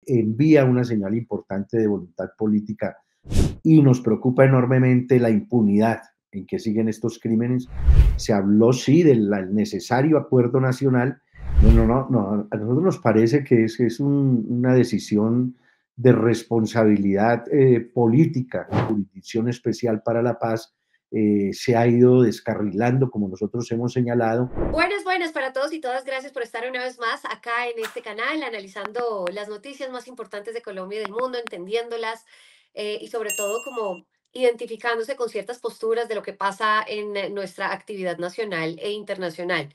envía una señal importante de voluntad política y nos preocupa enormemente la impunidad en que siguen estos crímenes. Se habló, sí, del necesario acuerdo nacional. No, a nosotros nos parece que es una decisión de responsabilidad política, Jurisdicción Especial para la Paz, se ha ido descarrilando, como nosotros hemos señalado. Buenas, buenas para todos y todas. Gracias por estar una vez más acá en este canal, analizando las noticias más importantes de Colombia y del mundo, entendiéndolas y sobre todo como identificándose con ciertas posturas de lo que pasa en nuestra actividad nacional e internacional.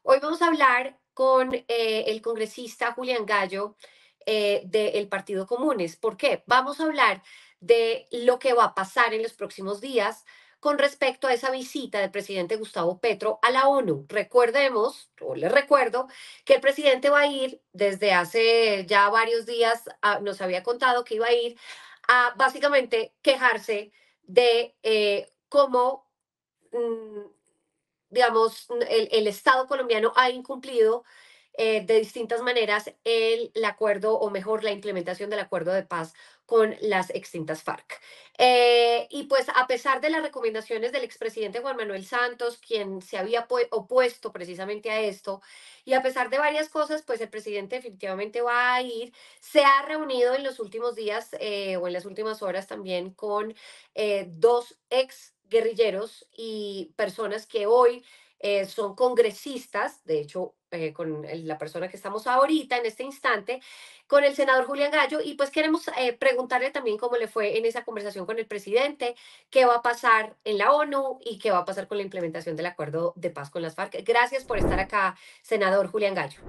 Hoy vamos a hablar con el congresista Julián Gallo del Partido Comunes. ¿Por qué? Vamos a hablar de lo que va a pasar en los próximos días con respecto a esa visita del presidente Gustavo Petro a la ONU. Recordemos, o les recuerdo, que el presidente va a ir desde hace ya varios días, nos había contado que iba a ir a básicamente quejarse de cómo digamos, el Estado colombiano ha incumplido de distintas maneras el acuerdo, o mejor, la implementación del acuerdo de paz con las extintas FARC. Y pues a pesar de las recomendaciones del expresidente Juan Manuel Santos, quien se había opuesto precisamente a esto, y a pesar de varias cosas, pues el presidente definitivamente va a ir, se ha reunido en los últimos días o en las últimas horas también con dos ex guerrilleros y personas que hoy son congresistas, de hecho, con la persona que estamos ahorita en este instante, con el senador Julián Gallo, y pues queremos preguntarle también cómo le fue en esa conversación con el presidente, qué va a pasar en la ONU y qué va a pasar con la implementación del acuerdo de paz con las FARC. Gracias por estar acá, senador Julián Gallo.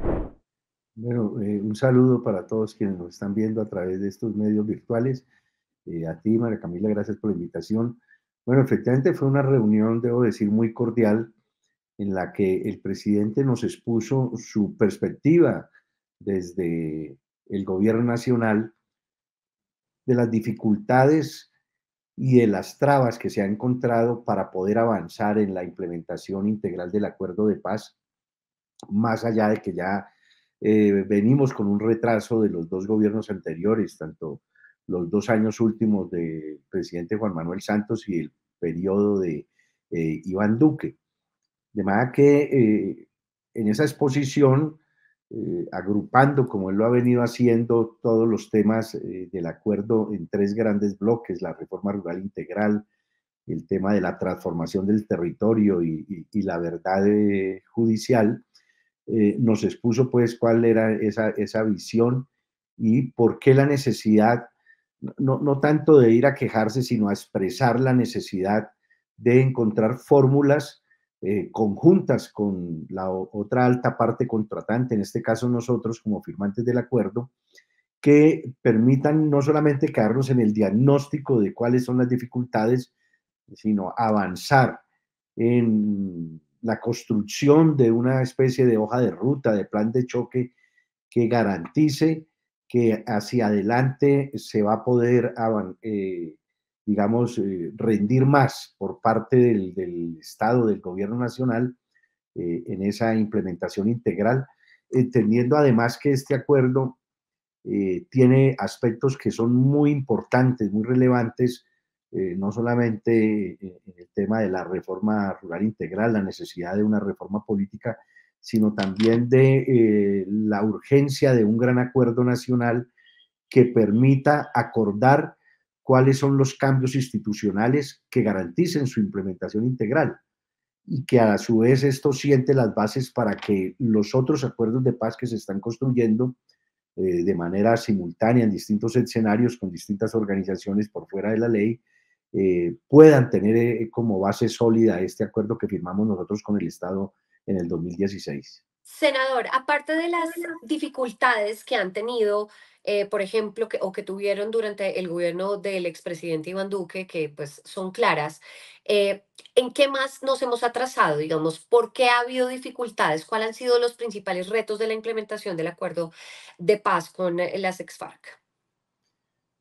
Bueno, un saludo para todos quienes nos están viendo a través de estos medios virtuales. A ti, María Camila, gracias por la invitación. Bueno, efectivamente fue una reunión, debo decir, muy cordial, en la que el presidente nos expuso su perspectiva desde el gobierno nacional de las dificultades y de las trabas que se ha encontrado para poder avanzar en la implementación integral del acuerdo de paz, más allá de que ya venimos con un retraso de los dos gobiernos anteriores, tanto los 2 años últimos del presidente Juan Manuel Santos y el periodo de Iván Duque. De manera que en esa exposición, agrupando como él lo ha venido haciendo todos los temas del acuerdo en tres grandes bloques, la reforma rural integral, el tema de la transformación del territorio y la verdad judicial, nos expuso pues cuál era esa visión y por qué la necesidad, no tanto de ir a quejarse, sino a expresar la necesidad de encontrar fórmulas conjuntas con la otra alta parte contratante, en este caso nosotros como firmantes del acuerdo, que permitan no solamente quedarnos en el diagnóstico de cuáles son las dificultades, sino avanzar en la construcción de una especie de hoja de ruta, de plan de choque que garantice que hacia adelante se va a poder, digamos, rendir más por parte del Estado, del gobierno nacional, en esa implementación integral, entendiendo además que este acuerdo tiene aspectos que son muy importantes, muy relevantes, no solamente en el tema de la reforma rural integral, la necesidad de una reforma política, sino también de la urgencia de un gran acuerdo nacional que permita acordar cuáles son los cambios institucionales que garanticen su implementación integral y que a su vez esto siente las bases para que los otros acuerdos de paz que se están construyendo de manera simultánea en distintos escenarios con distintas organizaciones por fuera de la ley, puedan tener como base sólida este acuerdo que firmamos nosotros con el Estado en el 2016. Senador, aparte de las dificultades que han tenido, por ejemplo, o que tuvieron durante el gobierno del expresidente Iván Duque, que pues son claras, ¿en qué más nos hemos atrasado? Digamos, ¿por qué ha habido dificultades? ¿Cuáles han sido los principales retos de la implementación del acuerdo de paz con las ex-FARC?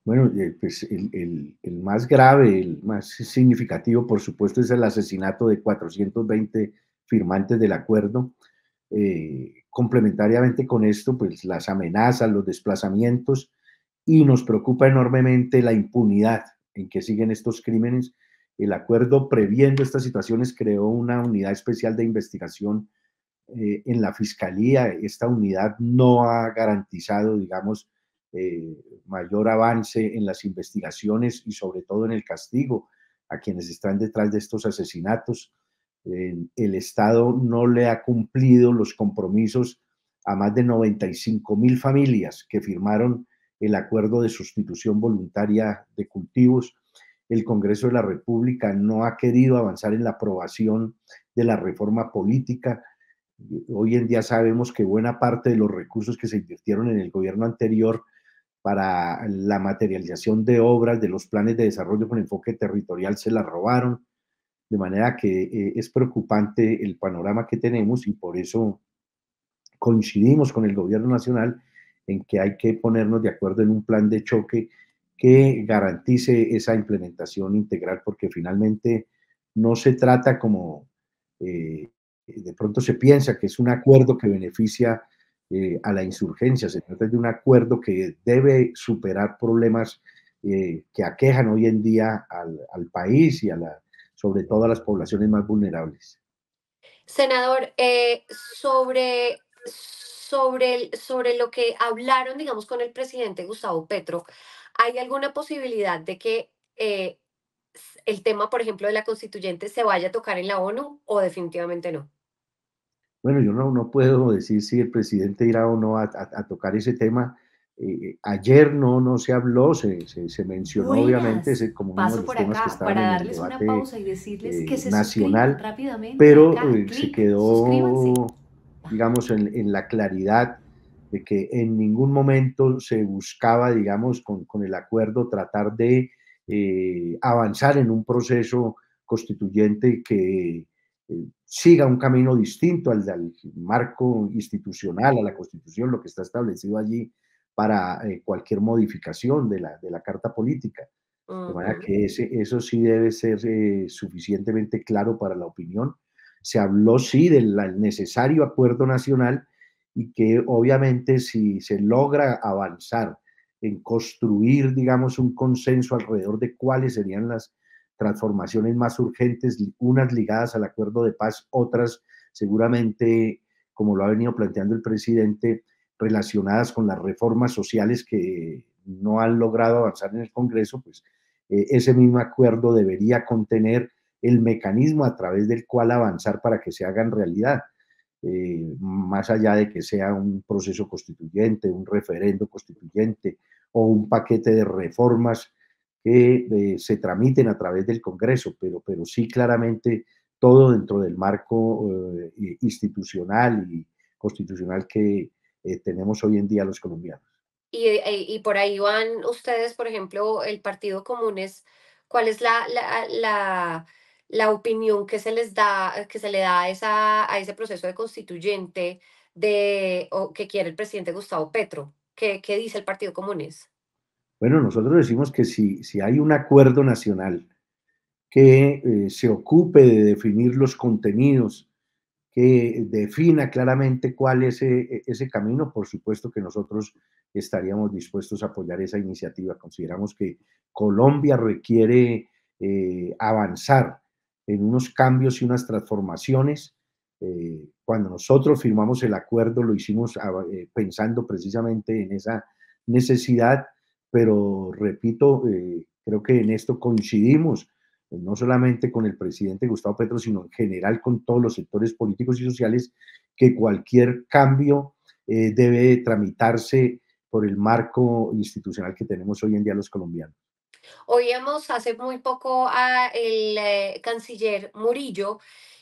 Bueno, pues el más grave, el más significativo, por supuesto, es el asesinato de 420 firmantes del acuerdo. Complementariamente con esto, pues las amenazas, los desplazamientos. y nos preocupa enormemente la impunidad en que siguen estos crímenes. El acuerdo, previendo estas situaciones, creó una unidad especial de investigación en la Fiscalía. Esta unidad no ha garantizado, digamos, eh, mayor avance en las investigaciones y sobre todo en el castigo a quienes están detrás de estos asesinatos. El Estado no le ha cumplido los compromisos a más de 95.000 familias que firmaron el acuerdo de sustitución voluntaria de cultivos. El Congreso de la República no ha querido avanzar en la aprobación de la reforma política. Hoy en día sabemos que buena parte de los recursos que se invirtieron en el gobierno anterior para la materialización de obras de los planes de desarrollo con enfoque territorial se la robaron, de manera que es preocupante el panorama que tenemos y por eso coincidimos con el gobierno nacional en que hay que ponernos de acuerdo en un plan de choque que garantice esa implementación integral, porque finalmente no se trata como de pronto se piensa que es un acuerdo que beneficia a la insurgencia, se trata de un acuerdo que debe superar problemas que aquejan hoy en día al país y sobre todo a las poblaciones más vulnerables. Senador, sobre lo que hablaron, digamos, con el presidente Gustavo Petro, ¿hay alguna posibilidad de que el tema, por ejemplo, de la constituyente se vaya a tocar en la ONU o definitivamente no? Bueno, yo no puedo decir si el presidente irá o no a tocar ese tema. Ayer no se habló, se mencionó obviamente Buenas. ese como uno de Paso los por temas que acá estaban para en el darles una debate pausa y decirles que se suscriban nacional, rápidamente pero acá. se Clic, suscríbanse. quedó, digamos, en la claridad de que en ningún momento se buscaba, digamos, con el acuerdo tratar de avanzar en un proceso constituyente que siga un camino distinto al marco institucional, a la Constitución, lo que está establecido allí para cualquier modificación de la Carta Política. De manera Ujú. que eso sí debe ser suficientemente claro para la opinión. Se habló, sí, del necesario acuerdo nacional y que obviamente si se logra avanzar en construir, digamos, un consenso alrededor de cuáles serían las transformaciones más urgentes, unas ligadas al acuerdo de paz, otras seguramente, como lo ha venido planteando el presidente, relacionadas con las reformas sociales que no han logrado avanzar en el Congreso, pues ese mismo acuerdo debería contener el mecanismo a través del cual avanzar para que se hagan realidad, más allá de que sea un proceso constituyente, un referendo constituyente o un paquete de reformas que se tramiten a través del Congreso, pero sí claramente todo dentro del marco institucional y constitucional que tenemos hoy en día los colombianos. Y por ahí van ustedes, por ejemplo, el Partido Comunes, ¿cuál es la opinión que se les da, que se le da a a ese proceso de constituyente o que quiere el presidente Gustavo Petro? ¿Qué dice el Partido Comunes? Bueno, nosotros decimos que si hay un acuerdo nacional que se ocupe de definir los contenidos, que defina claramente cuál es ese camino, por supuesto que nosotros estaríamos dispuestos a apoyar esa iniciativa. Consideramos que Colombia requiere avanzar en unos cambios y unas transformaciones. Cuando nosotros firmamos el acuerdo lo hicimos pensando precisamente en esa necesidad, pero repito, creo que en esto coincidimos no solamente con el presidente Gustavo Petro, sino en general con todos los sectores políticos y sociales, que cualquier cambio debe tramitarse por el marco institucional que tenemos hoy en día los colombianos. Oíamos hace muy poco a el canciller Murillo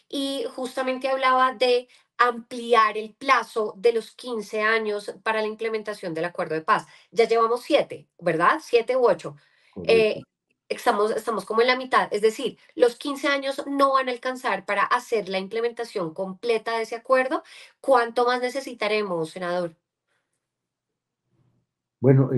y justamente hablaba de ampliar el plazo de los 15 años para la implementación del acuerdo de paz. Ya llevamos 7, ¿verdad? 7 u 8. Correcto. Estamos como en la mitad, es decir, los 15 años no van a alcanzar para hacer la implementación completa de ese acuerdo. ¿Cuánto más necesitaremos, senador? Bueno,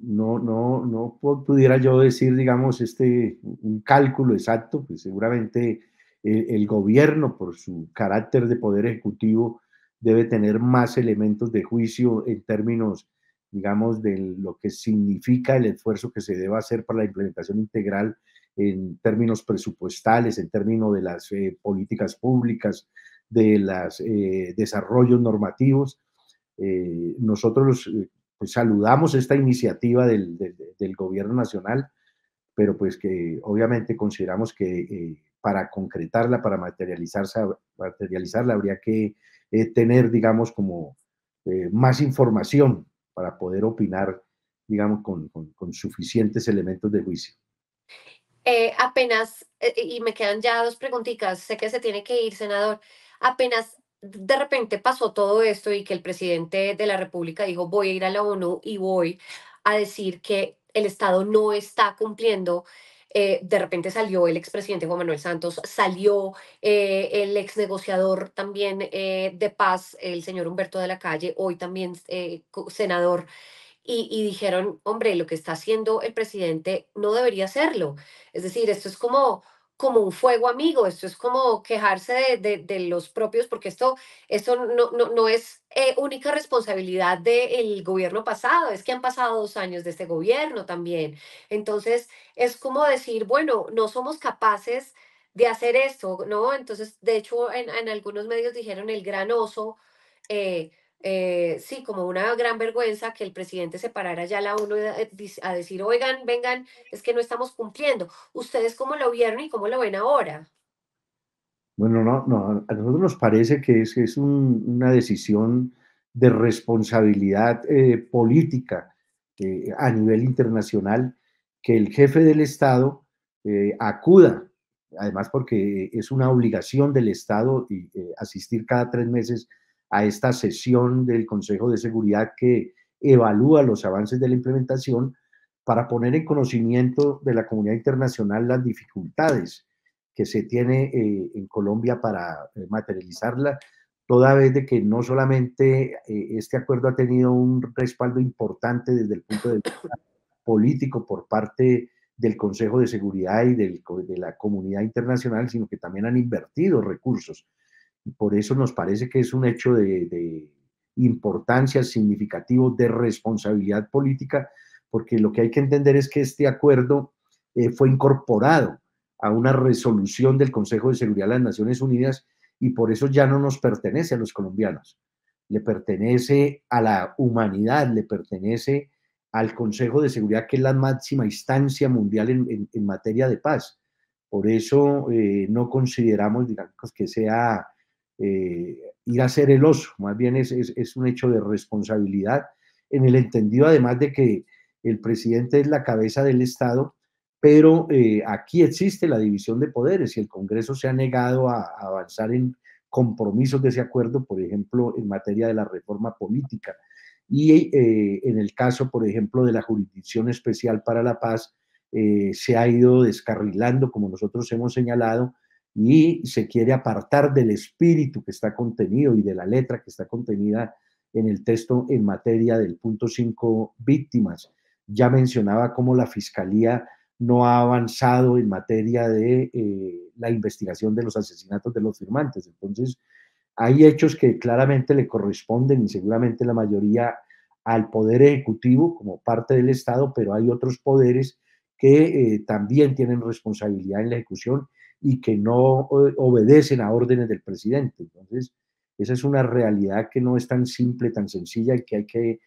no pudiera yo decir, digamos, un cálculo exacto, pues seguramente el gobierno, por su carácter de poder ejecutivo, debe tener más elementos de juicio en términos digamos, de lo que significa el esfuerzo que se debe hacer para la implementación integral en términos presupuestales, en términos de las políticas públicas, de los desarrollos normativos. Nosotros pues saludamos esta iniciativa del gobierno nacional, pero pues que obviamente consideramos que para concretarla, para materializarla, habría que tener, digamos, como más información para poder opinar, digamos, con suficientes elementos de juicio. Y me quedan ya dos preguntitas, sé que se tiene que ir, senador. Apenas de repente pasó todo esto y que el presidente de la República dijo, voy a ir a la ONU y voy a decir que el Estado no está cumpliendo. De repente salió el expresidente Juan Manuel Santos, salió el ex negociador también de paz, el señor Humberto de la Calle, hoy también senador, y dijeron, hombre, lo que está haciendo el presidente no debería hacerlo. Es decir, esto es como un fuego amigo, esto es como quejarse de los propios, porque esto no es única responsabilidad del gobierno pasado, es que han pasado 2 años de este gobierno también. Entonces, es como decir, bueno, no somos capaces de hacer esto, ¿no? Entonces, de hecho, en algunos medios dijeron el gran oso. eh, sí, como una gran vergüenza que el presidente se parara ya a la ONU a decir, oigan, vengan, es que no estamos cumpliendo. ¿Ustedes cómo lo vieron y cómo lo ven ahora? Bueno, no, a nosotros nos parece que es una decisión de responsabilidad política a nivel internacional que el jefe del Estado acuda, además porque es una obligación del Estado asistir cada 3 meses a esta sesión del Consejo de Seguridad que evalúa los avances de la implementación para poner en conocimiento de la comunidad internacional las dificultades que se tiene en Colombia para materializarla, toda vez de que no solamente este acuerdo ha tenido un respaldo importante desde el punto de vista político por parte del Consejo de Seguridad y de la comunidad internacional, sino que también han invertido recursos. Y por eso nos parece que es un hecho de importancia significativo, de responsabilidad política, porque lo que hay que entender es que este acuerdo fue incorporado a una resolución del Consejo de Seguridad de las Naciones Unidas y por eso ya no nos pertenece a los colombianos, le pertenece a la humanidad, le pertenece al Consejo de Seguridad, que es la máxima instancia mundial en materia de paz. Por eso no consideramos, digamos, que sea ir a ser el oso, más bien es un hecho de responsabilidad, en el entendido además de que el presidente es la cabeza del Estado, pero aquí existe la división de poderes y el Congreso se ha negado a avanzar en compromisos de ese acuerdo, por ejemplo, en materia de la reforma política. Y en el caso, por ejemplo, de la Jurisdicción Especial para la Paz, se ha ido descarrilando, como nosotros hemos señalado, y se quiere apartar del espíritu que está contenido y de la letra que está contenida en el texto en materia del punto 5, víctimas. Ya mencionaba cómo la Fiscalía no ha avanzado en materia de la investigación de los asesinatos de los firmantes. Entonces, hay hechos que claramente le corresponden y seguramente la mayoría al Poder Ejecutivo como parte del Estado, pero hay otros poderes que también tienen responsabilidad en la ejecución y que no obedecen a órdenes del presidente. Entonces, esa es una realidad que no es tan simple, tan sencilla y que hay que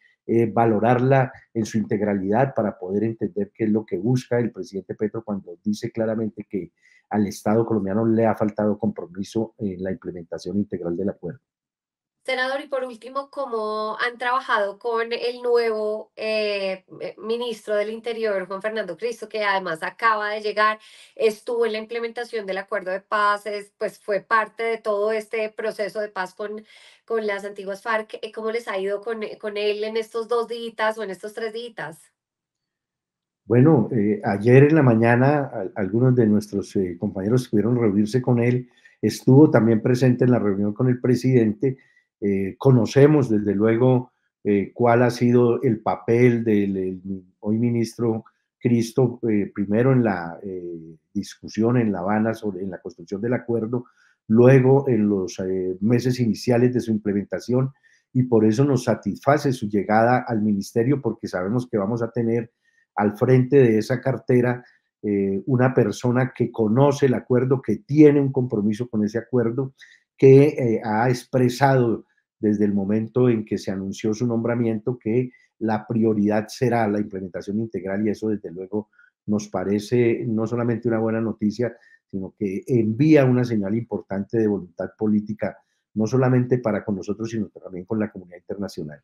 valorarla en su integralidad para poder entender qué es lo que busca el presidente Petro cuando dice claramente que al Estado colombiano le ha faltado compromiso en la implementación integral del acuerdo. Senador, y por último, ¿cómo han trabajado con el nuevo ministro del Interior, Juan Fernando Cristo, que además acaba de llegar, estuvo en la implementación del acuerdo de paz, pues fue parte de todo este proceso de paz con las antiguas FARC? ¿Cómo les ha ido con él en estos 2 días o en estos 3 días? Bueno, ayer en la mañana algunos de nuestros compañeros pudieron reunirse con él, estuvo también presente en la reunión con el presidente. Conocemos desde luego cuál ha sido el papel del hoy ministro Cristo, primero en la discusión en La Habana en la construcción del acuerdo, luego en los meses iniciales de su implementación y por eso nos satisface su llegada al ministerio, porque sabemos que vamos a tener al frente de esa cartera una persona que conoce el acuerdo, que tiene un compromiso con ese acuerdo, que ha expresado desde el momento en que se anunció su nombramiento que la prioridad será la implementación integral, y eso desde luego nos parece no solamente una buena noticia, sino que envía una señal importante de voluntad política, no solamente para con nosotros, sino también con la comunidad internacional.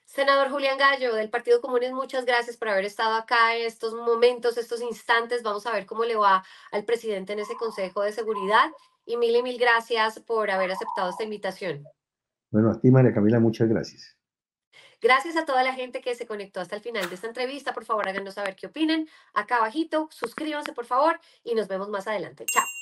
Senador Julián Gallo, del Partido Comunes, muchas gracias por haber estado acá en estos momentos, estos instantes. Vamos a ver cómo le va al presidente en ese Consejo de Seguridad. Y mil gracias por haber aceptado esta invitación. Bueno, a ti, María Camila, muchas gracias. Gracias a toda la gente que se conectó hasta el final de esta entrevista. Por favor, háganos saber qué opinan acá abajito. Suscríbanse, por favor, y nos vemos más adelante. Chao.